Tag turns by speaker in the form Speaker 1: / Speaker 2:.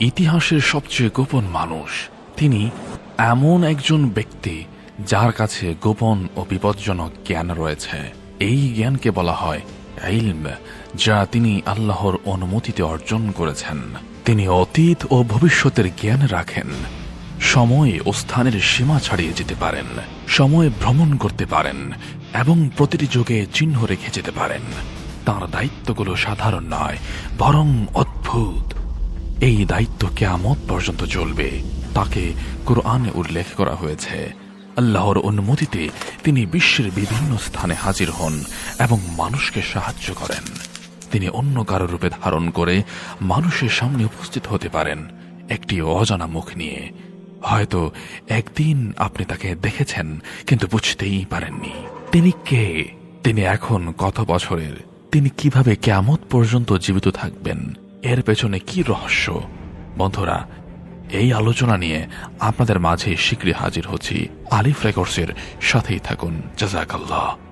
Speaker 1: ইতিহাসের সবচেয়ে গোপন মানুষ। তিনি এমন একজন ব্যক্তি যার কাছে গোপন ও বিপজ্জনক জ্ঞান রয়েছে। এই জ্ঞানকে বলা হয় ইলম, যা তিনি আল্লাহর অনুমতিতে অর্জন করেছেন। তিনি অতীত ও ভবিষ্যতের জ্ঞান রাখেন। সময় ও স্থানের সীমা ছাড়িয়ে যেতে পারেন, সময় ভ্রমণ করতে পারেন এবং প্রতিটি যুগে চিহ্ন রেখে যেতে পারেন। তাঁর দায়িত্বগুলো সাধারণ নয়, বরং অদ্ভুত। এই দায়িত্ব কিয়ামত পর্যন্ত চলবে। তাকে কুরআনে উল্লেখ করা হয়েছে। আল্লাহর অনুমতিতে তিনি বিশ্বের বিভিন্ন স্থানে হাজির হন এবং মানুষকে সাহায্য করেন। তিনি অন্য কারো রূপে ধারণ করে মানুষের সামনে উপস্থিত হতে পারেন একটি অজানা মুখ নিয়ে। হয়তো একদিন আপনি তাকে দেখেছেন কিন্তু বুঝতেই পারেননি তিনি কে, তিনি এখন কত বছরের, তিনি কিভাবে কিয়ামত পর্যন্ত জীবিত থাকবেন, এর পেছনে কি রহস্য। বন্ধুরা, এই আলোচনা নিয়ে আপনাদের মাঝে শীঘ্রই হাজির হচ্ছি। আলিফ রেকর্ডসের সাথেই থাকুন। জাযাকাল্লাহ।